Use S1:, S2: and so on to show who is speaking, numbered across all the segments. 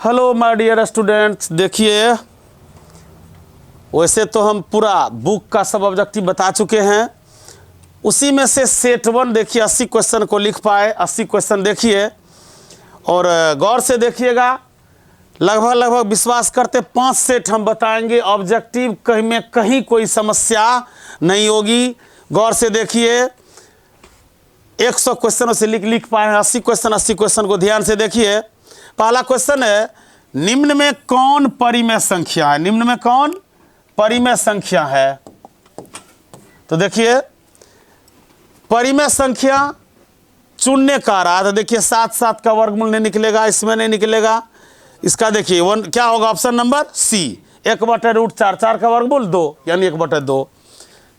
S1: Hello my dear students, देखिए वैसे तो हम पूरा बुक का सब ऑब्जेक्टिव बता चुके हैं। उसी में से सेट 1 देखिए 80 क्वेश्चन को लिख पाए। 80 क्वेश्चन देखिए और गौर से देखिएगा। लगभग विश्वास करते 5 सेट हम बताएंगे। ऑब्जेक्टिव कहीं में कहीं कोई समस्या नहीं होगी। गौर से देखिए 100 क्वेश्चनों से लिख पाए हैं 80 क्वेश्चन को ध्यान से देखिए। पहला क्वेश्चन है, निम्न में कौन परिमेय संख्या है? निम्न में कौन परिमेय संख्या है? तो देखिए परिमेय संख्या चुनने का रहा। तो देखिए 7 का वर्गमूल नहीं निकलेगा, इसमें नहीं निकलेगा। इसका देखिए क्या होगा? ऑप्शन नंबर सी, 1/√4, 4 का वर्गमूल 2 यानी 1/2।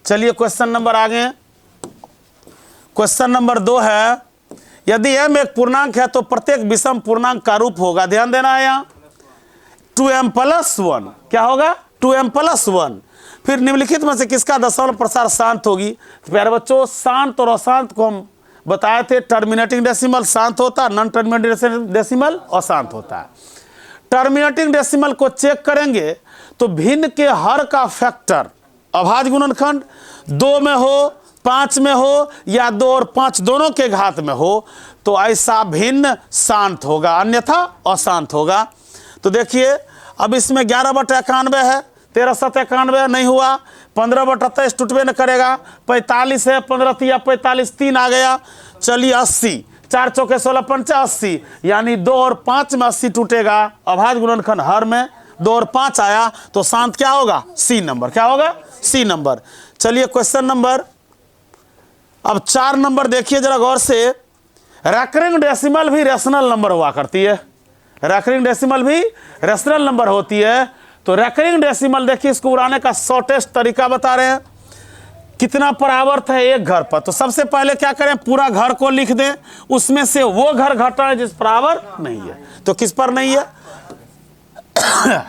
S1: चलिए क्वेश्चन नंबर आगे। क्वेश्चन नंबर 2 है, यदि m एक पूर्णांक है तो प्रत्येक विषम पूर्णांक का रूप होगा। ध्यान देना है यहाँ 2m+1 क्या होगा? 2m+1। फिर निम्नलिखित में से किसका दशमलव प्रसार शांत होगी? तो प्यारे बच्चों, शांत और अशांत को हम बताए थे। टर्मिनेटिंग डेसिमल शांत होता है, नॉन टर्मिनेटिंग डेसिमल अशांत होता है। टर्मिनेटिंग डेसिमल को चेक करेंगे तो भिन्न के हर का फैक्टर अभाज्य गुणनखंड 2 में हो, 5 में हो या 2 और 5 दोनों के घात में हो तो ऐसा भिन्न शांत होगा, अन्यथा अशांत होगा। तो देखिए अब इसमें 11/91 है, 13×91 नहीं हुआ, 15/23 टूटबे न करेगा, 45 है, 15 45 3 आ गया। चलिए 80, 4 चौके 16 पंचा 80 यानी 2 और 5 में 80 टूटेगा। अभाज्य गुणनखंड हर में 2 और 5 आया तो शांत क्या होगा? C number. क्या होगा? C number. चलिए क्वेश्चन नंबर अब 4 नंबर देखिए जरा गौर से। रैकरिंग डेसिमल भी रेशनल नंबर हुआ करती है। रैकरिंग डेसिमल भी रेशनल नंबर होती है। तो रैकरिंग डेसिमल देखिए इसको उड़ाने का शॉर्टेस्ट तरीका बता रहे हैं। कितना परावर्त है एक घर पर? तो सबसे पहले क्या करें, पूरा घर को लिख दें, उसमें से वो घर घटाएं जिस पर आवर्त नहीं है। तो किस पर नहीं है?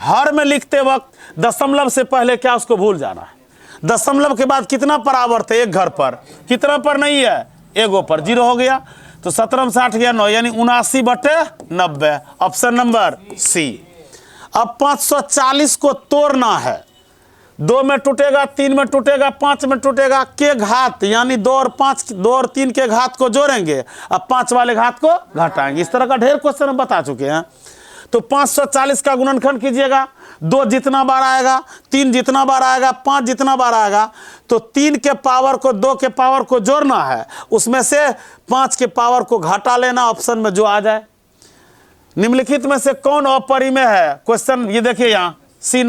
S1: हर में लिखते वक्त दशमलव से पहले क्या उसको भूल जाना है। दशमलव के बाद कितना परावर्त है एक घर पर? कितना पर नहीं है? एगो पर, 0 हो गया। तो 17 में 60 गया 9 यानी 79/90। Option number C. अब 540 को तोड़ना है। 2 में टूटेगा, 3 में टूटेगा, 5 में टूटेगा, के घात यानी 2 और 3 के घात को जोड़ेंगे, अब 5 वाले घात को घटाएंगे। इस तरह का ढेर क्वेश्चन हम बता चुके हैं। तो 540 का गुणनखंड कीजिएगा। 2 जितना बार आएगा, 3 जितना बार आएगा, 5 जितना बार आएगा, तो 3 के पावर को 2 के पावर को जोड़ना है, उसमें से 5 के पावर को घटा लेना, ऑप्शन में जो आ जाए। निम्नलिखित में से कौन अपरिमेय है? क्वेश्चन ये देखिए यहाँ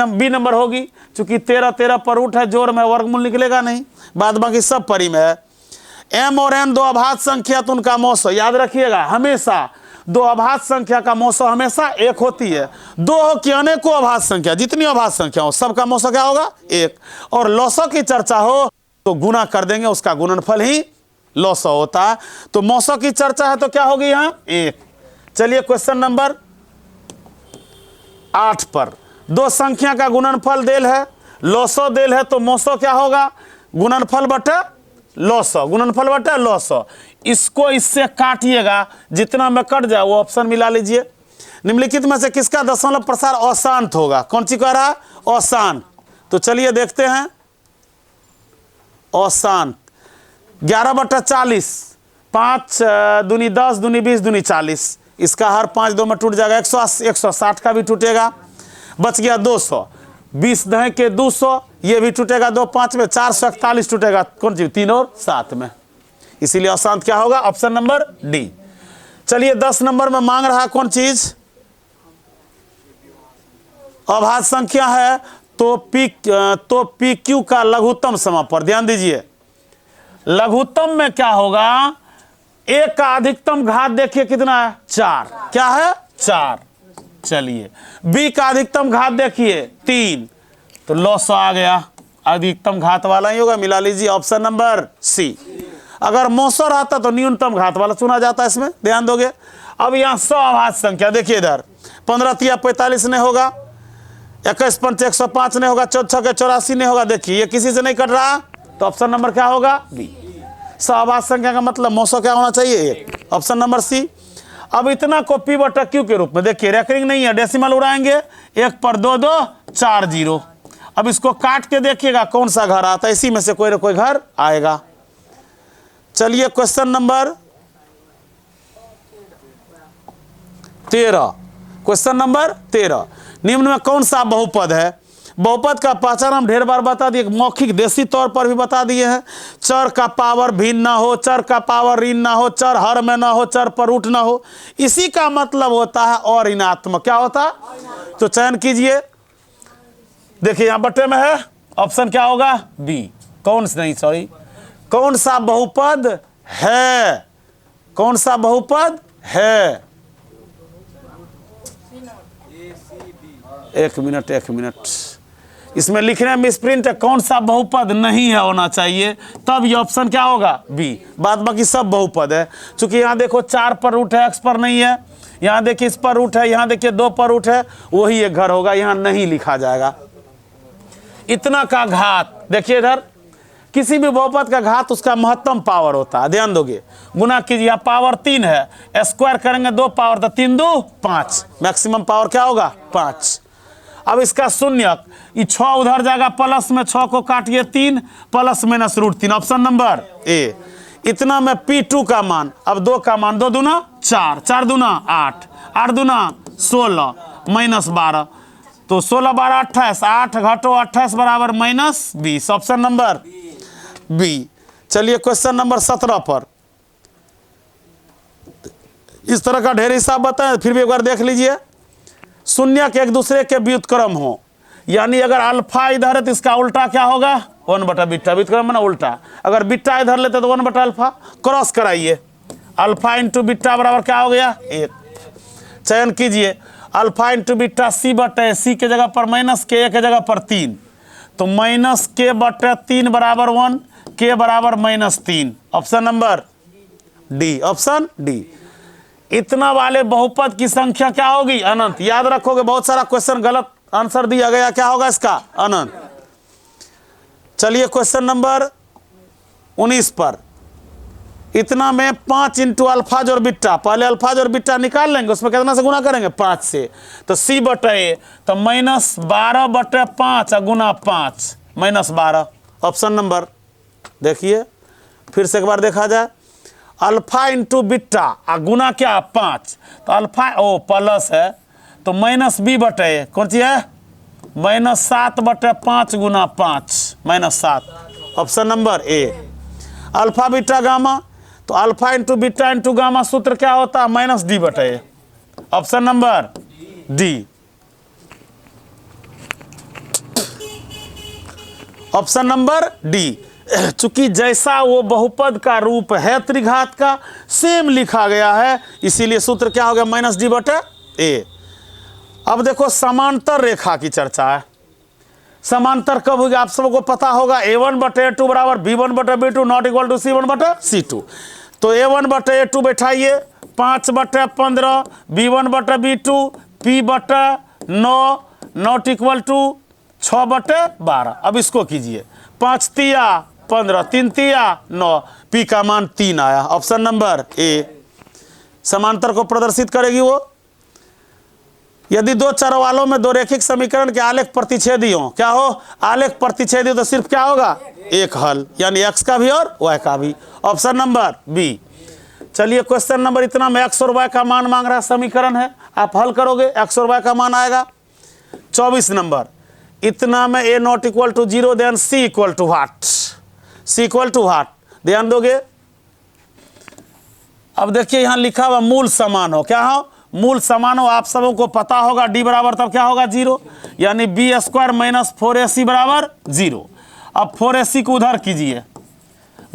S1: बी नंबर होगी, चूंकि 13 पर रूट है, जोड़ में वर्गमूल निकलेगा नहीं, बाद बाकी सब परिमेय है। m और n 2 अभाज्य संख्या तो उनका मौसो याद रखिएगा, हमेशा 2 अभाज्य संख्या का मौसो हमेशा 1 होती है। 2 हो कि अनेकों अभाज्य संख्या, जितनी अभाज्य संख्या हो सबका मौसो क्या होगा? 1। और लौसो की चर्चा हो तो गुना कर देंगे, उसका गुणनफल ही लौसो होता है। तो मौसो की चर्चा है तो क्या होगी यहाँ? 1। चलिए क्वेश्चन नंबर 8 पर 2 संख्या का गुणनफल देल है, लौसो देल है, तो मौसो क्या होगा? गुणनफल बटे लौसो, गुणनफल बटे लौसो। इसको इससे काटिएगा, जितना में कट जाए वो ऑप्शन मिला लीजिए। निम्नलिखित में से किसका दशमलव प्रसार अशांत होगा? कौन सी कह रहा है? अशांत। तो चलिए देखते हैं। अशांत 11/40, 5 दूनी 10 दूनी 20 दूनी 40, इसका हर 5 2 में टूट जाएगा। 160 का भी टूटेगा, बच गया 200। 20 दहे के 200, ये भी टूटेगा 2 5 में, 441 टूटेगा कौन सी? 3 और 7 में। इसीलिए अशांत क्या होगा? Option number D. चलिए 10 नंबर में मांग रहा है कौन चीज? अभाज्य संख्या है तो पी क्यू का लघुत्तम समापन। ध्यान दीजिए, लघुत्तम में क्या होगा? 1 का अधिकतम घात देखिए कितना है? 4। क्या है? 4। चलिए बी का अधिकतम घात देखिए 3, तो लॉस आ गया, अधिकतम घात वाला ही होगा, मिला लीजिए ऑप्शन नंबर सी। अगर मौसर आता तो न्यूनतम घात वाला चुना जाता है, इसमें ध्यान दोगे। अब यहाँ 100 अभाज्य संख्या देखिए, इधर 15 45 नहीं होगा, 21 5 105 नहीं होगा, 4 6 84 नहीं होगा। देखिए ये किसी से नहीं कट रहा, तो ऑप्शन नंबर क्या होगा? बी। 100 अभाज्य संख्या का मतलब मौसो क्या होना चाहिए? 1। Option number C. अब इतना को पी बटा क्यू के रूप में देखिए, रेकरिंग नहीं है, डेसिमल उड़ाएंगे, 1 पर 2 2 4 0। अब इसको काट के देखिएगा कौन सा घर आता है, इसी में से कोई ना कोई घर आएगा। चलिए क्वेश्चन नंबर 13, क्वेश्चन नंबर 13, निम्न में कौन सा बहुपद है? बहुपद का पहचान हम ढेर बार बता दिए, मौखिक देसी तौर पर भी बता दिए हैं। चर का पावर भिन्न ना हो, चर का पावर ऋण ना हो, चर हर में ना हो, चर पर रूट ना हो, इसी का मतलब होता है और ऋणात्मक। क्या होता है? तो चयन कीजिए, देखिए यहां बट्टे में है, ऑप्शन क्या होगा? बी। कौन सा, नहीं सॉरी, कौन सा बहुपद है? कौन सा बहुपद है? एक मिनट, इसमें लिखने में स्प्रिंट है, कौन सा बहुपद नहीं है होना चाहिए, तब ये ऑप्शन क्या होगा? बी। बाद बाकी सब बहुपद है। चूंकि यहाँ देखो 4 पर रूट है, x पर नहीं है, यहाँ देखिए इस पर रूट है, यहाँ देखिए 2 पर रूट है, वही एक घर होगा, यहाँ नहीं लिखा जाएगा। इतना का घात, देखिए इधर किसी भी बहुपद का घात उसका महत्तम पावर होता है, ध्यान दोगे। गुना कीजिए, यहाँ पावर 3 है, स्क्वायर करेंगे 2 पावर, तो 3 2 5, मैक्सिमम पावर क्या होगा? 5। अब इसका शून्य, ये 6 उधर जाएगा प्लस में, 6 को काटिए 3 plus minus root 3, option number A. इतना में P2 का मान, अब 2 का मान, 2 दूना 4, 4 दूना 8, 8 दूना 16 माइनस 12, तो 16 12 28, 8 घटो 28 बराबर माइनस 20, ऑप्शन नंबर बी। चलिए क्वेश्चन नंबर 17 पर इस तरह का ढेर हिसाब बताएं, फिर भी एक बार देख लीजिए। शून्य के एक दूसरे के व्युत्क्रम हो, यानी अगर अल्फा इधर है तो इसका उल्टा क्या होगा? 1 बटा बीटा, व्युत्क्रम ना उल्टा। अगर बीटा इधर लेते तो 1 बटा अल्फा, क्रॉस कराइए, अल्फा इंटू बीटा बराबर क्या हो गया? 1। चयन कीजिए, अल्फा इंटू बीटा सी बटे, सी के जगह पर माइनस के, ए के जगह पर 3, तो माइनस के बटे 3 बराबर 1, के बराबर minus 3, option number D, option D. इतना वाले बहुपद की संख्या क्या होगी? अनंत। याद रखोगे, बहुत सारा क्वेश्चन गलत आंसर दिया गया, क्या होगा इसका? अनंत। चलिए क्वेश्चन नंबर 19 पर, इतना में 5 इंटू अल्फा जोड़ बीटा, पहले अल्फा जोड़ बीटा निकाल लेंगे, उसमें कितना से गुना करेंगे? 5 से, तो सी बटे ए, तो माइनस 12 बटे 5 गुना 5 माइनस 12, ऑप्शन नंबर। देखिए फिर से एक बार देखा जाए, अल्फा इंटू बीटा गुना क्या? 5, तो अल्फा ओ प्लस है, तो माइनस बी बटे, कौन सी है? माइनस 7 बटे 5 गुना 5 minus 7, option number A. Alpha beta gamma, तो alpha into beta into gamma सूत्र क्या होता है? माइनस डी बटे, option number D, option number D. चूंकि जैसा वो बहुपद का रूप है त्रिघात का, सेम लिखा गया है, इसीलिए सूत्र क्या हो गया? माइनस डी बटे ए। अब देखो समांतर रेखा की चर्चा है। समांतर कब होगी आप सबको पता होगा? A1 बटे A2 बराबर B1 बटे B2 not equal to C1 बटे C2। तो A1 बटे A2 बैठाइए, 5 बटे 15, B1 बटे B2, P बटे 9 नॉट इक्वल टू 6 बटे 12। अब इसको कीजिए, 5 तिया 15, 3 तिया 9, P का मान 3 आया, ऑप्शन नंबर ए। समांतर को प्रदर्शित करेगी वो। यदि दो चरवालों में दो रेखिक समीकरण के आलेख प्रतिच्छेदी हो, क्या हो? आलेख प्रतिच्छेदी हो, तो सिर्फ क्या होगा? एक हल, यानी x का भी और y का भी, ऑप्शन नंबर बी। चलिए क्वेश्चन नंबर, इतना में x और y का मान मांग रहा है, समीकरण है, आप हल करोगे x और y का मान आएगा। 24 नंबर, इतना में a not equal to 0 then c equal to what? c equal to what? ध्यान दोगे। अब देखिए यहां लिखा हुआ मूल समान हो, क्या हो? मूल समान हो, आप सबों को पता होगा d बराबर तब क्या होगा? 0, यानी बी स्क्वायर माइनस 4ac बराबर 0। अब 4ac को उधर कीजिए,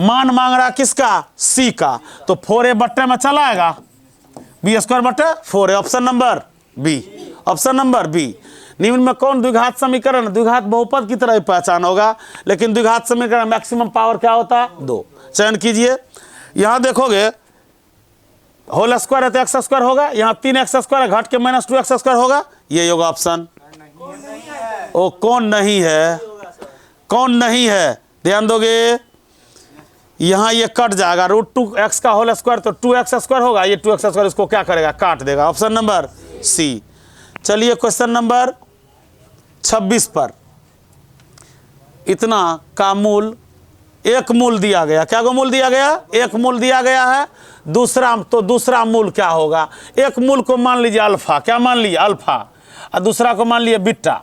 S1: मान मांग रहा किसका? c का, तो 4a बट्टे में चला आएगा, बी स्क्वायर बट्टे 4a, option number B, option number B. निम्न में कौन द्विघात समीकरण? द्विघात बहुपद की तरह ही पहचान होगा, लेकिन द्विघात समीकरण मैक्सिमम पावर क्या होता है? 2। चयन कीजिए, यहां देखोगे होल स्क्वायर है तो एक्स स्क्वायर होगा, यहाँ 3x स्क्वायर है, घट के माइनस 2x स्क्वायर होगा, ये होगा ऑप्शन। ओ कौन नहीं है? कौन नहीं है? ध्यान दोगे, यहाँ ये कट जाएगा, √2x का होल स्क्वायर तो 2x² होगा, ये 2x² इसको क्या करेगा, काट देगा। Option number C. चलिए क्वेश्चन नंबर 26 पर, इतना का मूल, एक मूल दिया गया, क्या को मूल दिया गया, एक मूल दिया गया है। दूसरा मूल क्या होगा, एक मूल को मान लीजिए अल्फा, क्या मान लीजिए अल्फा, और दूसरा को मान लीजिए बीटा।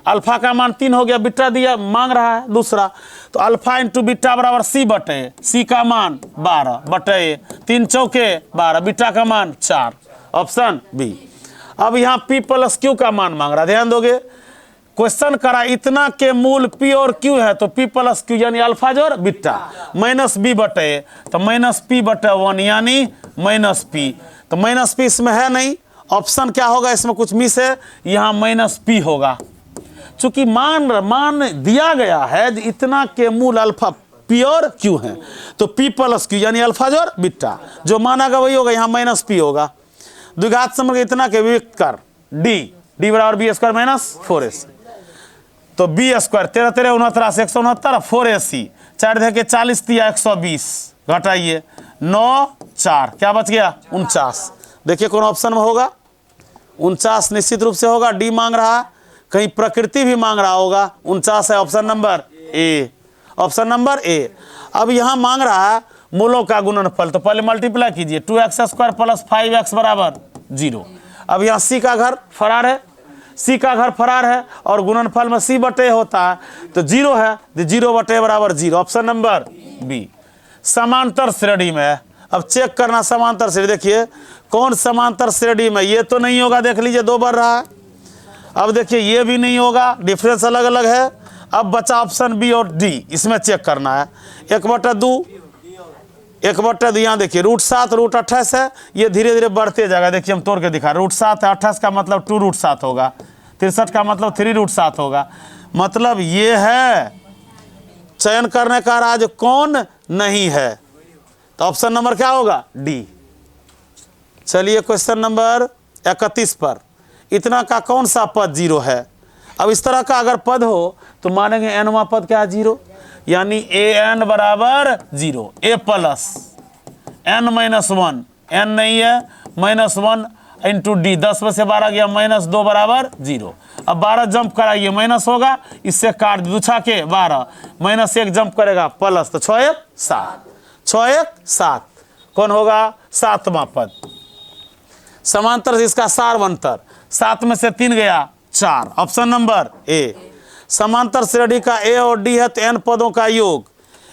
S1: अल्फा का मान 3 हो गया, बीटा दिया मांग रहा है दूसरा, तो अल्फा इंटू बीटा बराबर सी का मान 12 बटे 3 चौके 12, बीटा का मान 4, ऑप्शन बी। अब यहाँ P + Q का मान मांग रहा है, ध्यान दोगे, क्वेश्चन करा इतना के मूल P और Q है, तो P + Q यानी अल्फा जोड़ बीटा माइनस B बटे, तो -P/1 यानी -P, तो -P इसमें है नहीं, ऑप्शन क्या होगा, इसमें कुछ मिस है, यहाँ -P होगा। चूंकि मान दिया गया है इतना के मूल अल्फा P और Q है, तो P + Q यानी अल्फा जोड़ बीटा, जो माना गया वही होगा, यहाँ -P होगा। द्विघात समग्र इतना के वियुक्त कर D बराबर B² - 4AC, तो B², 13 13 69 169, 4AC, 4 × 40 × 120, घटाइए 9 4, क्या बच गया 49। देखिए कौन ऑप्शन में होगा, 49 निश्चित रूप से होगा, डी मांग रहा, कहीं प्रकृति भी मांग रहा होगा, 49 है, ऑप्शन नंबर ए, ऑप्शन नंबर ए। अब यहाँ मांग रहा है मूलों का गुणनफल, तो पहले मल्टीप्लाई कीजिए, 2x² + 5x = 0। अब यहाँ C का घर फरार है, C का घर फरार है, और गुणनफल में C बटे होता है, तो 0 है, तो 0 बटे बराबर 0, ऑप्शन नंबर बी। समांतर श्रेणी में है, अब चेक करना समांतर श्रेणी, देखिए कौन समांतर श्रेणी में, ये तो नहीं होगा, देख लीजिए 2 बढ़ रहा है। अब देखिए ये भी नहीं होगा, डिफरेंस अलग अलग है। अब बचा ऑप्शन बी और डी, इसमें चेक करना है। 1/2 यहाँ देखिए √7 √28 है, ये धीरे धीरे बढ़ते जाएगा, देखिए हम तोड़ के दिखा, √7 है, 28 का मतलब 2√7 होगा, 63 का मतलब 3√7 होगा, मतलब ये है। चयन करने का राज कौन नहीं है, तो ऑप्शन नंबर क्या होगा, डी। चलिए क्वेश्चन नंबर 31 पर, इतना का कौन सा पद 0 है। अब इस तरह का अगर पद हो तो मानेंगे n पद क्या है 0, यानी an बराबर 0, a + n-1, n नहीं है, -1 इंटू डी, 10 में से 12 गया, -2 बराबर 0। अब 12 जंप कराइए, माइनस होगा, इससे काट 2 के 12, -1 जंप करेगा प्लस, तो 6 1 7, 6 1 7, कौन होगा 7वां पद। समांतर से इसका सारवंतर, 7 में से 3 गया 4, ऑप्शन नंबर ए। समांतर श्रेणी का ए और डी है, तो n पदों का योग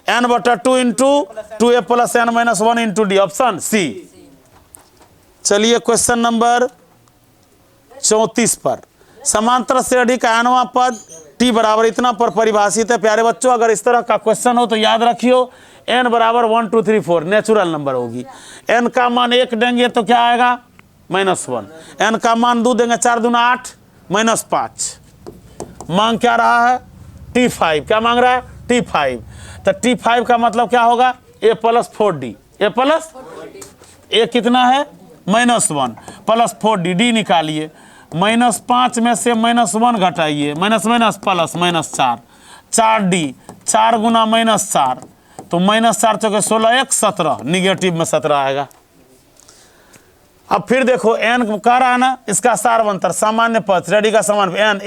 S1: n/2 into 2a + n-1 into D, option C. चलिए क्वेश्चन नंबर 34 पर, समांतर श्रेणी का nवां पद t बराबर इतना पर परिभाषित है। प्यारे बच्चों, अगर इस तरह का क्वेश्चन हो तो याद रखियो n बराबर 1 2 3 4 नेचुरल नंबर होगी। n का मान 1 देंगे तो क्या आएगा -1, n का मान 2 देंगे, 4 दूना 8 -5। मांग क्या रहा है T5, क्या मांग रहा है T5, तो T5 का मतलब क्या होगा a + 4d, a + a कितना है -1 + 4d, डी निकालिए, -5 में से -1 घटाइए, माइनस प्लस -4, 4d, 4 गुना -4, तो -4 चौके 16 1 17, निगेटिव में 17 आएगा। अब फिर देखो n कह रहा है ना, इसका सारवंतर सामान्य पद श्रेणी का समान n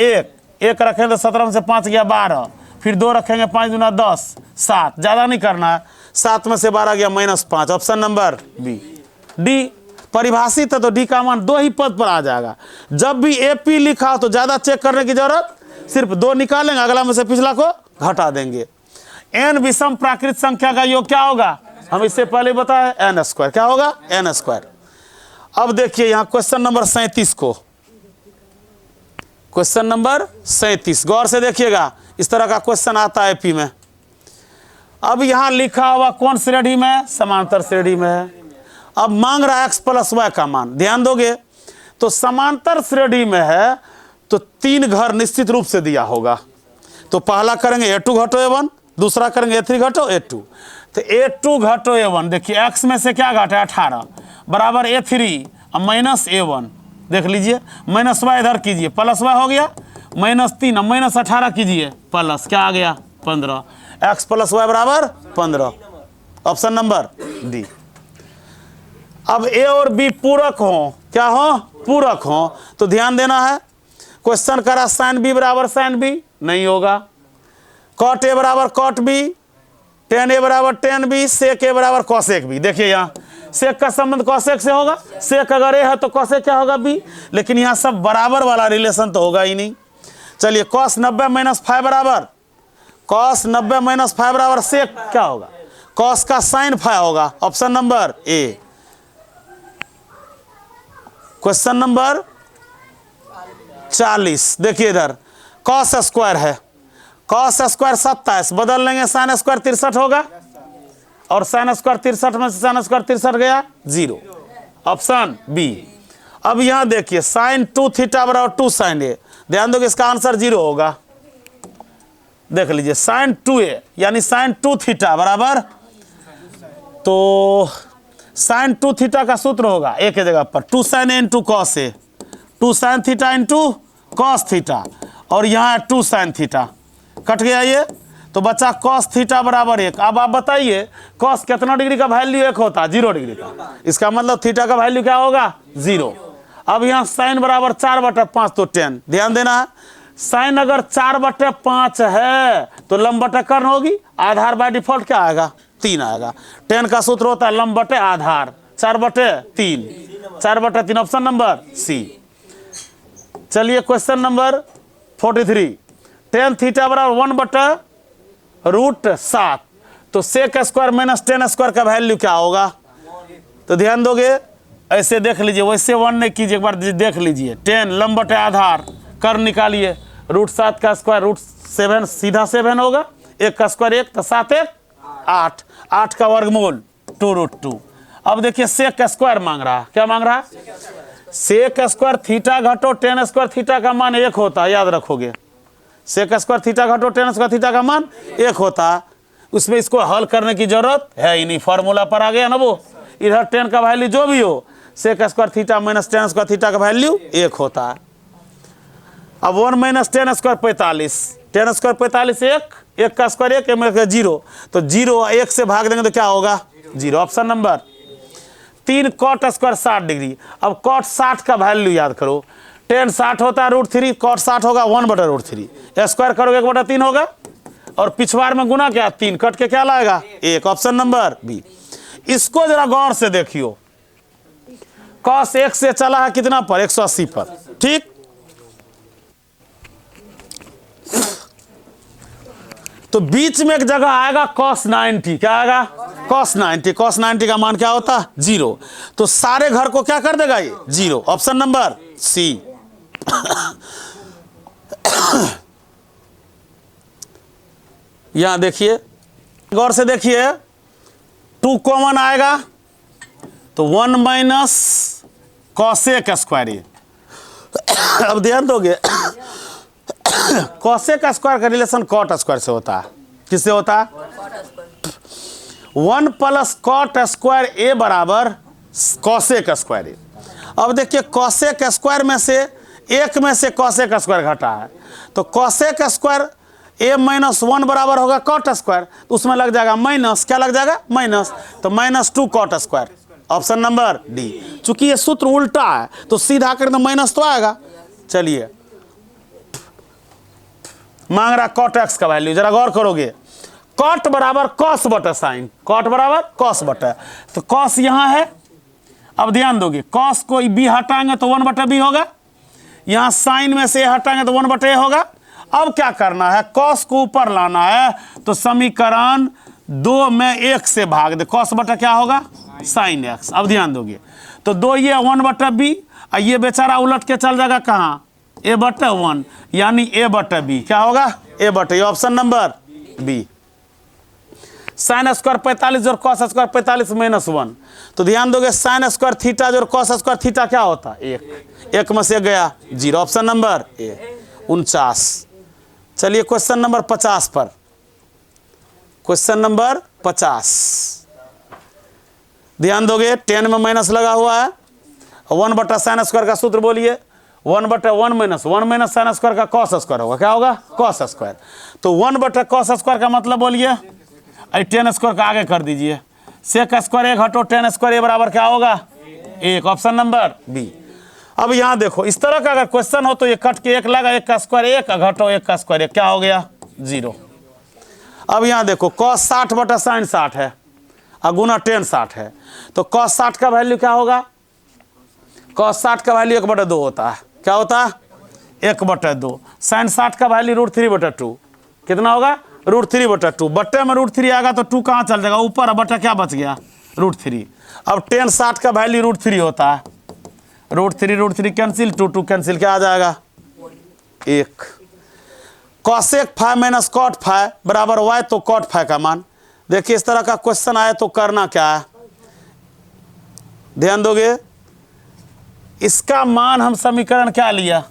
S1: 1 रखेंगे तो 17 में से 5 गया 12, फिर 2 रखेंगे 5 दूना 10 7, ज़्यादा नहीं करना है, 7 में से 12 गया -5, ऑप्शन नंबर बी। डी परिभाषित है तो डी का मान 2 ही पद पर आ जाएगा। जब भी AP लिखा हो तो ज़्यादा चेक करने की जरूरत, सिर्फ 2 निकालेंगे, अगला में से पिछला को घटा देंगे। n विषम प्राकृत संख्या का योग क्या होगा, हम इससे पहले बताए n², क्या होगा n²। अब देखिए यहाँ क्वेश्चन नंबर 37 को, क्वेश्चन नंबर 37 गौर से देखिएगा, इस तरह का क्वेश्चन आता है AP में। अब यहाँ लिखा हुआ कौन श्रेणी में, समांतर श्रेणी में है। अब मांग रहा है x + y का मान, ध्यान दोगे तो समांतर श्रेणी में है तो 3 घर निश्चित रूप से दिया होगा। तो पहला करेंगे a2 घटो a1, दूसरा करेंगे a3 घटो a2, तो a2 घटो a1, देखिए x में से क्या घटा 18 बराबर a3 -a1, देख लीजिए, -y इधर कीजिए, +y हो गया, -3 -18 कीजिए, प्लस क्या आ गया 15, x + y बराबर 15, ऑप्शन नंबर डी। अब ए और बी पूरक हो, क्या हो, पूरक हो, तो ध्यान देना है। क्वेश्चन करा साइन बी बराबर साइन बी, नहीं होगा। कॉट ए बराबर कॉट बी, टेन ए बराबर टेन बी, सेक ए बराबर कॉसेक बी। देखिए यहाँ सेक का संबंध कॉसेक से होगा, सेक अगर ए है तो कॉसेक क्या होगा, बी। लेकिन यहाँ सब बराबर वाला रिलेशन तो होगा ही नहीं। चलिए कॉस 90 माइनस 5 बराबर, कॉस 90 माइनस 5 बराबर सेक क्या होगा, कॉस का साइन 5 होगा। ऑप्शन नंबर ए। क्वेश्चन नंबर 40 देखिए इधर कॉस स्क्वायर है, कॉस स्क्वायर 27 बदल लेंगे, साइन स्क्वायर 63 होगा, और साइन स्क्वायर 63 में से साइन स्क्वायर 63 गया 0, ऑप्शन बी। अब यहां देखिए साइन 2 थीटा बराबर 2 साइन ए, ध्यान दो कि इसका आंसर 0 होगा। देख लीजिए साइन 2a यानी साइन 2 थीटा बराबर, तो साइन 2 थीटा का सूत्र होगा एक ही जगह पर 2 sign A into cos A, 2 sine theta into cos theta, और यहाँ 2 साइन थीटा, कट गया ये, तो बचा कॉस थीटा बराबर 1। अब आप बताइए कॉस कितना डिग्री का वैल्यू 1 होता है, 0 डिग्री का, इसका मतलब थीटा का वैल्यू क्या होगा, 0। अब यहाँ साइन बराबर 4/5 तो 10, ध्यान देना है, साइन अगर 4/5 है तो लंब बटे कर्ण होगी, आधार बाय डिफॉल्ट क्या आएगा, 3 आएगा। 10 का सूत्र होता है लंब बटे आधार, 4/3, 4/3, ऑप्शन नंबर सी। चलिए क्वेश्चन नंबर 43, टेन थीटा बराबर 1/√7, तो sec square minus tan square का वैल्यू क्या होगा, तो ध्यान दोगे ऐसे देख लीजिए, वैसे 1 नहीं कीजिए, एक बार देख लीजिए, 10 लंब बटे आधार, कर्ण निकालिए, √7 का स्क्वायर √7 सीधा 7 होगा, 1 का स्क्वायर 1, तो 7 1 8, 8 का वर्गमूल 2√2। अब देखिए सेक स्क्वायर मांग रहा है, क्या मांग रहा है, सेक स्क्वायर थीटा घटो टेन स्क्वायर थीटा का मान 1 होता है, याद रखोगे, सेक स्क्वायर थीटा घटो टेन स्क्वायर थीटा का मान 1 होता है, उसमें इसको हल करने की जरूरत है ही नहीं, फॉर्मूला पर आ गया ना वो। इधर 10 का वैल्यू जो भी हो, sec square theta minus tan square theta का वैल्यू 1 होता है। अब 1 minus tan square 45, tan square 45 1 का स्क्वायर 1 0, तो 0 1 से भाग देंगे तो क्या होगा, 0, option number 3। Cot square 60 degree, अब कॉट 60 का वैल्यू याद करो, टेन 60 होता है √3, कॉट 60 होगा 1/√3, स्क्वायर करोगे 1/3 होगा, और पिछवाड़ में गुना क्या 3, कट के क्या लाएगा 1, ऑप्शन नंबर बी। इसको जरा गौर से देखियो, कॉस 1 से चला है कितना पर, 180 पर, ठीक। तो बीच में एक जगह आएगा cos 90, क्या आएगा cos 90, cos 90 का मान क्या होता है 0, तो सारे घर को क्या कर देगा ये 0, ऑप्शन नंबर सी। यहां देखिए गौर से देखिए, 2 कॉमन आएगा तो 1 माइनस कॉसेक स्क्वायर, अब ध्यान दोगे कॉसेक स्क्वायर का रिलेशन कॉट स्क्वायर से होता है, किससे होता है, 1 प्लस कॉट स्क्वायर ए बराबर कॉसेक स्क्वायर ए। अब देखिए कॉसेक स्क्वायर में से 1 में से कॉसेक स्क्वायर घटा है, तो कॉसेक स्क्वायर ए माइनस 1 बराबर होगा कॉट स्क्वायर, तो उसमें लग जाएगा माइनस, क्या लग जाएगा माइनस, तो -2 cot square, option number D. चूंकि ये सूत्र उल्टा है तो सीधा कर दो माइनस तो आएगा। चलिए मांग रहा कॉट एक्स का वैल्यू, जरा गौर करोगे, कॉट बराबर कॉस बटा साइन, कॉट बराबर कॉस बटा, तो कॉस यहां है, अब ध्यान दोगे कॉस को बी हटाएंगे तो 1/b होगा, यहां साइन में से हटाएंगे तो 1/a होगा। अब क्या करना है, कॉस को ऊपर लाना है, तो समीकरण 2 में 1 से भाग दे, कॉस बटा क्या होगा साइन एक्स। अब ध्यान दोगे तो 2 ये 1/b, ये बेचारा उलट के चल जाएगा कहाँ a/1, यानी a/b क्या होगा a/, option number B. Sine square 45 और कॉस स्क्वायर 45 -1, तो ध्यान दोगे साइन स्क्वायर थीटा जो कॉस स्क्वायर थीटा क्या होता है 1 में से गया 0, ऑप्शन नंबर ए 49। चलिए क्वेश्चन नंबर 50 पर, क्वेश्चन नंबर 50 ध्यान दोगे 10 में माइनस लगा हुआ है, 1 साइन स्क्वायर का सूत्र बोलिए, 1/1 माइनस 1 माइनस साइन स्क्वायर का कॉस स्क्वायर होगा, क्या होगा कॉस स्क्वायर, तो 1/cos स्क्वायर का मतलब बोलिए 10 स्क्वायर का आगे कर दीजिए, सेक स्क्वायर एक घटो टेन स्क्वायर ए बराबर क्या होगा 1, ऑप्शन नंबर बी। अब यहाँ देखो इस तरह का अगर क्वेश्चन हो तो ये कट के 1 लगा, 1 का स्क्वायर 1 घटो 1 का स्क्वायर 1 क्या हो गया 0। अब यहाँ देखो cos 60 बटा sin 60 है और गुना टेन 60 है, तो cos 60 का वैल्यू क्या होगा, cos 60 का वैल्यू 1/2 होता है, क्या होता है 1/2। sin 60 का वैल्यू √3/2 कितना होगा √3/2, बट्टे में √3 आएगा तो 2 कहाँ चल जाएगा ऊपर, और बट्टा क्या बच गया √3। अब टेन 60 का वैल्यू √3 होता है, √3 कैंसिल, 2 कैंसिल, क्या आ जाएगा 1। cosec phi minus cot phi बराबर y, तो cot फाइ का मान देखिए। इस तरह का क्वेश्चन आए तो करना क्या है, ध्यान दोगे, इसका मान हम समीकरण क्या लिया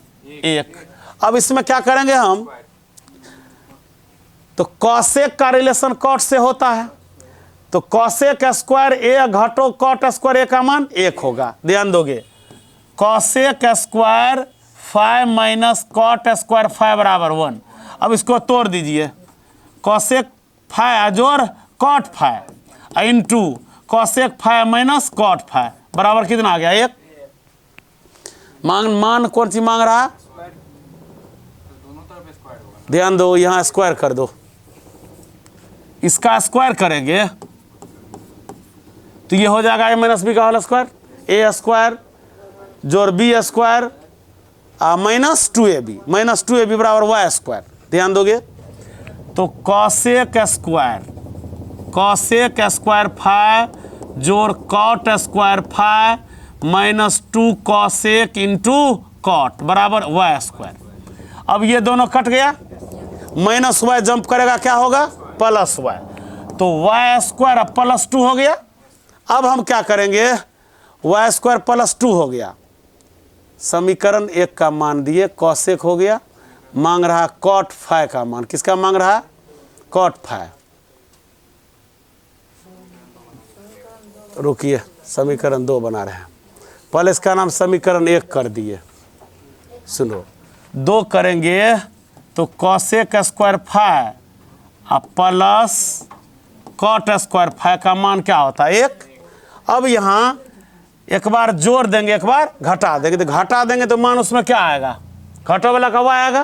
S1: 1। अब इसमें क्या करेंगे हम, तो cosec का रिलेशन cot से होता है, तो cosec स्क्वायर ए घटो cot स्क्वायर ए का मान 1 होगा। ध्यान दोगे cosec square phi minus cot square phi बराबर 1। अब इसको तोड़ दीजिए, cosec फाइ जोड़ cot phi into cosec phi minus cot phi बराबर कितना आ गया 1। मान कौन सी मांग रहा है, ध्यान दो यहां स्क्वायर कर दो, इसका स्क्वायर करेंगे तो ये हो जाएगा a माइनस बी का होल स्क्वायर, ए स्क्वायर जोड़ बी स्क्वायर माइनस 2ab बराबर वाई स्क्वायर। ध्यान दोगे तो cosec स्क्वायर फाइ जोड़ cot square phi minus 2 cosec into cot बराबर वाई स्क्वायर। अब ये दोनों कट गया, माइनस वाई जंप करेगा क्या होगा प्लस वाई, तो वाई स्क्वायर अब प्लस 2 हो गया। अब हम क्या करेंगे, वाई स्क्वायर प्लस 2 हो गया, समीकरण 1 का मान दिए, cosec हो गया, मांग रहा cot फाइ का मान, किसका मांग रहा cot फाइ। रुकिए समीकरण 2 बना रहे हैं, पहले इसका नाम समीकरण 1 कर दिए। सुनो 2 करेंगे तो cosec square phi plus cot square phi का मान क्या होता है 1। अब यहाँ एक बार जोड़ देंगे एक बार घटा देंगे, तो घटा देंगे तो मान उसमें क्या आएगा, घटो वाला का y आएगा,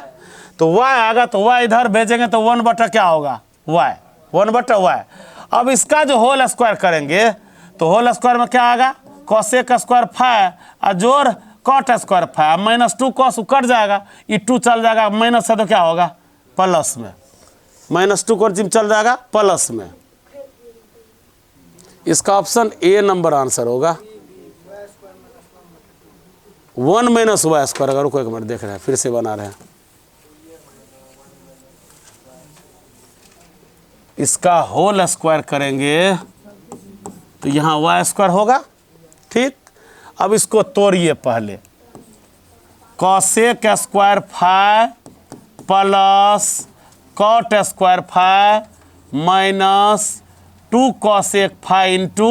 S1: तो y आएगा तो y इधर भेजेंगे तो 1 बटा क्या होगा y, 1 बटा y। अब इसका जो होल स्क्वायर करेंगे तो होल स्क्वायर में क्या आएगा cosec स्क्वायर फाइ जोड़ cot square phi minus 2 cos cut जाएगा, ये 2 चल जाएगा माइनस है तो क्या होगा प्लस में, माइनस 2 कौन चीज चल जाएगा प्लस में। इसका ऑप्शन ए नंबर आंसर होगा 1 माइनस वाई स्क्वायर। अगर रुको एक मिनट देख रहे हैं फिर से बना रहे हैं, इसका होल स्क्वायर करेंगे तो यहाँ वाई स्क्वायर होगा, ठीक। अब इसको तोड़िए, पहले cosec square phi plus cot square phi minus 2 cosec phi into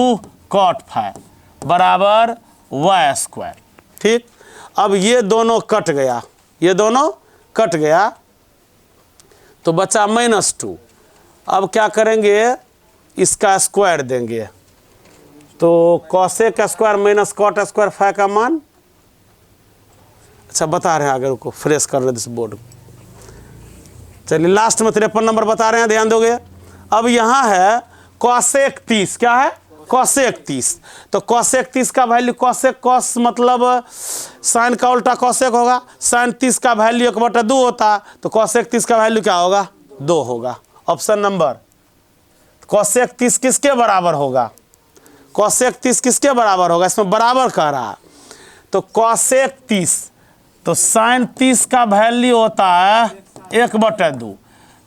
S1: cot phi बराबर वाई स्क्वायर, ठीक। अब ये दोनों कट गया, ये दोनों कट गया तो बचा -2। अब क्या करेंगे, इसका स्क्वायर देंगे, तो cosec square minus cot square phi का मान, अच्छा बता रहे हैं अगर को फ्रेश कर रहे थे बोर्ड। चलिए लास्ट में 53 नंबर बता रहे हैं, ध्यान दोगे। अब यहाँ है cosec 30, क्या है cosec 30, तो cosec 30 का वैल्यू cos मतलब साइन का उल्टा cosec होगा, साइन 30 का वैल्यू 1/2 होता, तो cosec 30 का वैल्यू क्या होगा 2 होगा। ऑप्शन नंबर cosec 30 किसके बराबर होगा, cosec 30 किसके बराबर होगा, इसमें बराबर कह रहा, तो cosec 30 तो साइन 30 का वैल्यू होता है 1/2,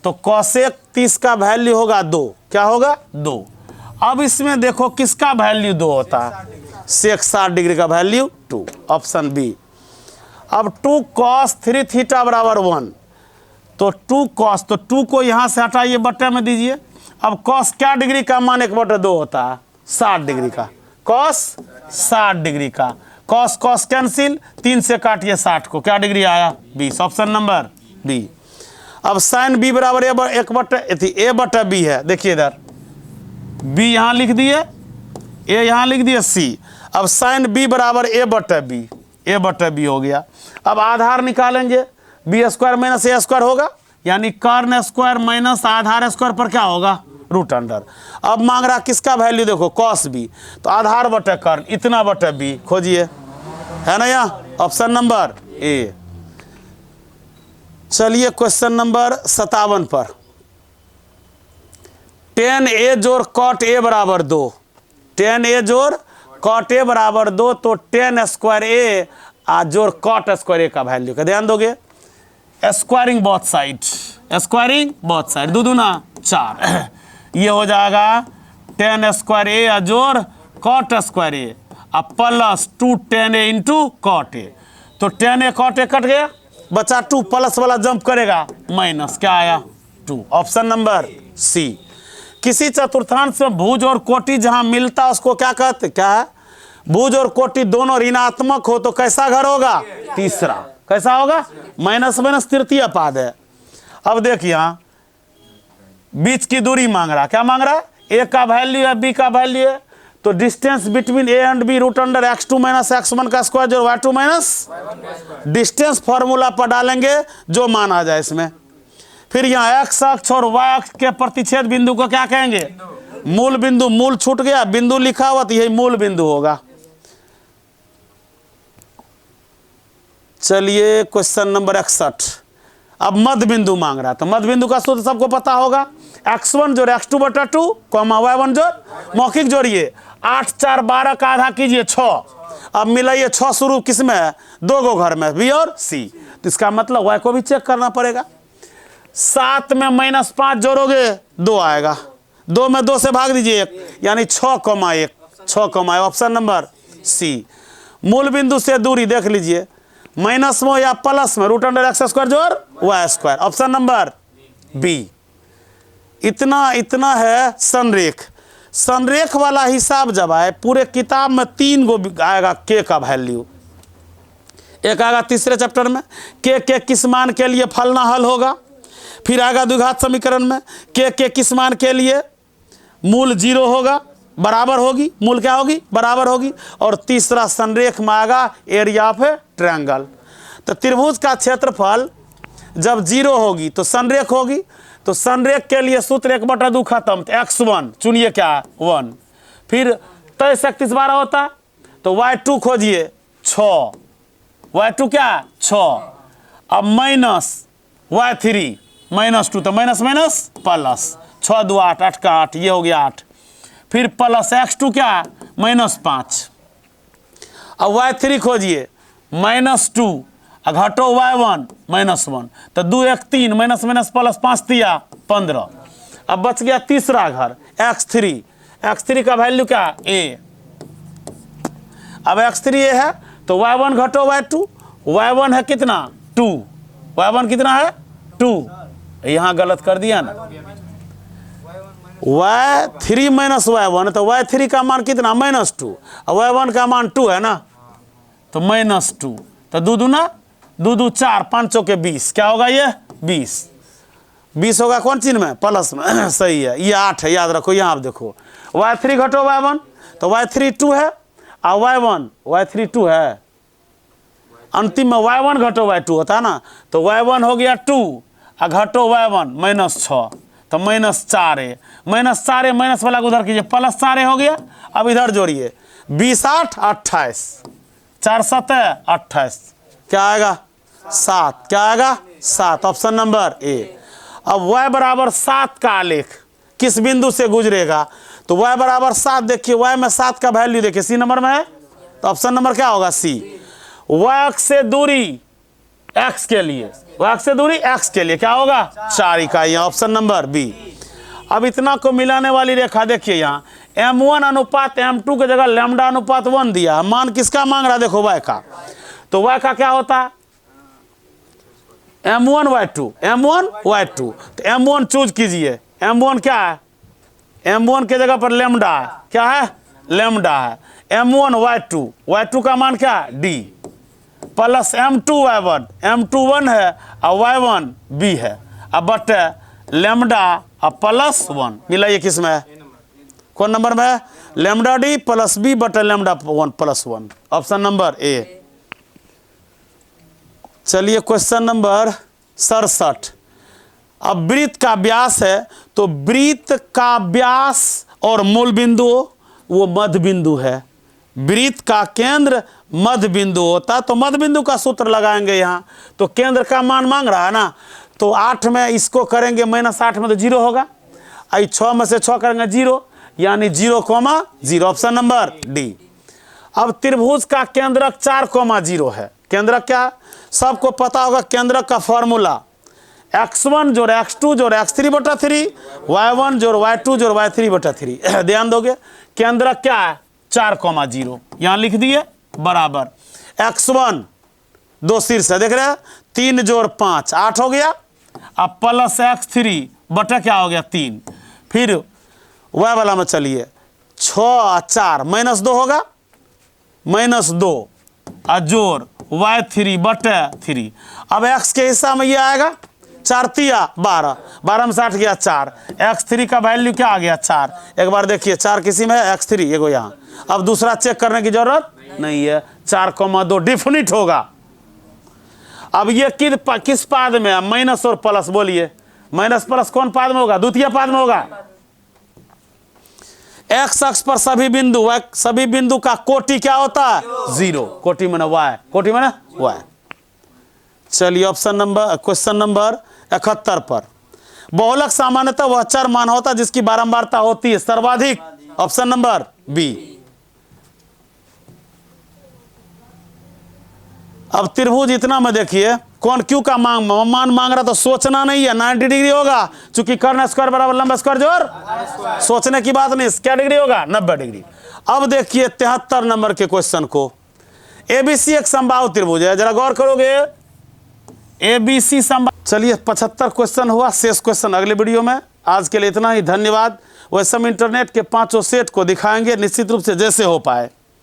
S1: तो cosec 30 का वैल्यू होगा 2, क्या होगा 2। अब इसमें देखो किसका वैल्यू 2 होता है, sec 60 डिग्री का वैल्यू 2, ऑप्शन बी। अब 2 cos 3 थीटा बराबर 1, तो 2 cos, तो 2 को यहाँ से हटाइए बट्टे में दीजिए। अब cos क्या डिग्री का मान 1/2 होता है 60 डिग्री का, cos 60 डिग्री का, cos cos कैंसिल, 3 से काटिए 60 को, क्या डिग्री आया 20, ऑप्शन नंबर बी। अब साइन बी बराबर a बटा b है, देखिए इधर b यहाँ लिख दिए, ए यहाँ लिख दिए सी। अब साइन बी बराबर ए बटे बी, ए बटे बी हो गया। अब आधार निकालेंगे, बी स्क्वायर माइनस ए स्क्वायर होगा, यानी कर्न स्क्वायर माइनस आधार स्क्वायर पर क्या होगा, रूट अंडर। अब मांग रहा किसका वैल्यू, देखो कॉस बी, तो आधार बटे कर्न इतना बटे बी खोजिए, है ना यहाँ ऑप्शन नंबर ए। चलिए क्वेश्चन नंबर 57 पर, tan a जोड़ cot a बराबर 2, tan a जोड़ cot a बराबर 2, तो tan स्क्वायर a जोड़ cot स्क्वायर a का वैल्यू का ध्यान दोगे, squaring both side, squaring both side, दो दूना 4 ये हो जाएगा tan स्क्वायर a जोड़ cot स्क्वायर a अब plus 2 tan a into cot a, तो tan a cot a cut गया, बचा 2, प्लस वाला जंप करेगा माइनस, क्या आया 2, ऑप्शन नंबर सी। किसी चतुर्थांश में भुज और कोटि जहां मिलता उसको क्या कहते, क्या है, भुज और कोटि दोनों ऋणात्मक हो तो कैसा घर होगा, तीसरा, कैसा होगा, माइनस माइनस तृतीय पाद है। अब देखिए यहां बीच की दूरी मांग रहा, क्या मांग रहा है, ए का वैल्यू है, बी का वैल्यू है, तो distance between a and b root under x2 minus x1 का स्क्वायर जो y2 माइनस डिस्टेंस फॉर्मूला पर डालेंगे जो मान आ जाए इसमें। फिर यहाँ x अक्ष और y अक्ष के प्रतिच्छेद बिंदु को क्या कहेंगे, मूल बिंदु, मूल छूट गया, बिंदु लिखा हुआ तो यही मूल बिंदु होगा। चलिए क्वेश्चन नंबर 61, अब मध्य बिंदु मांग रहा, तो मध्य बिंदु का सूत्र सबको पता होगा, x1 जोड़ x2 बटा 2 कॉमा y1 जोड़ मौखिक जोड़िए, 8 4 12 का आधा कीजिए 6, अब मिलाइए 6 शुरू किसमें है, दो गो घर में, बी और सी, तो इसका मतलब y को भी चेक करना पड़ेगा। 7 में -5 जोड़ोगे 2 आएगा, 2 में 2 से भाग दीजिए 1, यानी 6,1, 6,1, ऑप्शन नंबर सी। मूल बिंदु से दूरी देख लीजिए, माइनस में या प्लस में रूट अंडर x स्क्वायर जोड़ y square, option number b. इतना है संरेख। संरेख वाला हिसाब जब आए पूरे किताब में 3 गो आएगा के का वैल्यू, एक आएगा तीसरे चैप्टर में के किस मान के लिए फलना हल होगा, फिर आएगा द्विघात समीकरण में के किस मान के लिए मूल 0 होगा, बराबर होगी, मूल क्या होगी, बराबर होगी, और तीसरा संरेख में आएगा एरिया ऑफ ट्रायंगल। तो त्रिभुज का क्षेत्रफल जब 0 होगी तो संरेख होगी, तो संरेख के लिए सूत्र 1/2 खत्म, तो x1 चुनिए क्या 1, फिर 23 31 12 होता, तो y2 खोजिए 6, y2 क्या 6, अब माइनस y3 -2, तो माइनस माइनस प्लस, 6 2 8, 8 का 8, ये हो गया 8, फिर प्लस x2 क्या -5, अब y3 खोजिए -2, घटो y1 -1, तो 2 1 3 माइनस माइनस प्लस 5 3 15, अब बच गया तीसरा घर x3, x3 का वैल्यू क्या a, अब x3 a है तो y1 घटो y2, y1 है कितना 2, y1 कितना है 2, यहाँ गलत कर दिया ना, y3 माइनस y1, तो y3 का मान कितना -2, और y1 का मान 2 है ना, तो -2, तो 2 दूना 2 2 4 5 के 20, क्या होगा ये 20 होगा कौन चीज में, प्लस में सही है, ये 8 है, याद रखो। यहाँ आप देखो y3 घटो y1, तो y3 2 है, और y3 2 है, अंतिम में y1 घटो y2 होता है ना, तो y1 हो गया 2, और घटो y1 -6, तो -4 है, -4 है, माइनस वाला उधर कीजिए, +4 हो गया। अब इधर जोड़िए 20 8 28, 4 7 28, क्या आएगा 7, क्या आएगा 7, ऑप्शन नंबर ए। अब y बराबर 7 का आलेख किस बिंदु से गुजरेगा, तो y बराबर 7, देखिए y में 7 का वैल्यू देखिए सी नंबर में है, तो ऑप्शन नंबर क्या होगा सी। y अक्ष से दूरी x के लिए, y अक्ष से दूरी x के लिए क्या होगा 4 इकाई, ऑप्शन नंबर बी। अब इतना को मिलाने वाली रेखा देखिए, यहाँ m1 अनुपात m2 की जगह लैम्डा अनुपात 1 दिया, मान किसका मांग रहा देखो y का, तो y का क्या होता है m1 y2, m1 y2, तो m1 चूज कीजिए, m1 क्या है, m1 के जगह पर लैम्डा है, क्या है लैम्डा है, m1 y2, y2 का मान क्या है d, plus m2 y1, m2 1 है और y1 b है, अब बटे लैम्डा और +1 मिलाइए किस में, कौन नंबर में है? लैम्डा डी प्लस बी बटा लैम्डा 1 प्लस 1, ऑप्शन नंबर ए। चलिए क्वेश्चन नंबर 67। अब वृत्त का व्यास है, तो वृत्त का व्यास और मूल बिंदु वो मध्य बिंदु है। वृत्त का केंद्र मध्य बिंदु होता, तो मध्य बिंदु का सूत्र लगाएंगे यहाँ। तो केंद्र का मान मांग रहा है ना, तो 8 में इसको करेंगे -8 में तो 0 होगा, आई 6 में से 6 करेंगे 0, यानी 0,0, ऑप्शन नंबर डी। अब त्रिभुज का केंद्रक 4,0 है। केंद्रक क्या, सबको पता होगा केंद्रक का फॉर्मूला x1 जोड़ x2 जोड़ x3 बटा 3, y1 जोड़ y2 जोड़ y3 बटा 3। ध्यान दोगे, केंद्रक क्या है 4,0, यहां लिख दिए बराबर x1 दो शीर्ष है, देख रहे हैं, 3 जोड़ 5 8 हो गया, अब प्लस x3 बटा क्या हो गया 3, फिर y वाला में चलिए 6 और 4 -2 होगा, -2 और जोड़ y3 बटे 3। अब x के हिस्सा में ये आएगा 4 तिया 12, 12 में 60 गया 4, x3 का वैल्यू क्या आ गया 4। एक बार देखिए 4 किसी में है, x3 एगो यहाँ। अब दूसरा चेक करने की जरूरत नहीं है, 4,2 डिफिनिट होगा। अब ये किस पाद में है, माइनस और प्लस, बोलिए माइनस प्लस कौन पाद में होगा, द्वितीय पाद में होगा। एक्स अक्ष पर सभी बिंदु का कोटि क्या होता है 0, कोटि माने y, कोटि माने y। चलिए ऑप्शन नंबर क्वेश्चन नंबर 71 पर, बहुलक सामान्यतः वह चर मान होता है जिसकी बारंबारता होती है सर्वाधिक, ऑप्शन नंबर बी। अब त्रिभुज इतना में देखिए, कौन क्यू का मान मांग रहा, तो सोचना नहीं है, 90 डिग्री होगा, चूंकि कर्ण स्क्वायर बराबर लंबा स्क्वायर जोड़, सोचने की बात नहीं, क्या डिग्री होगा 90 डिग्री। अब देखिए 73 नंबर के क्वेश्चन को, एबीसी एक समबाहु त्रिभुज है, जरा गौर करोगे, एबीसी समबाहु। चलिए 75 क्वेश्चन हुआ, शेष क्वेश्चन अगले वीडियो में। आज के लिए इतना ही, धन्यवाद। वैसे हम इंटरनेट के 5 सेट को दिखाएंगे निश्चित रूप से जैसे हो पाए।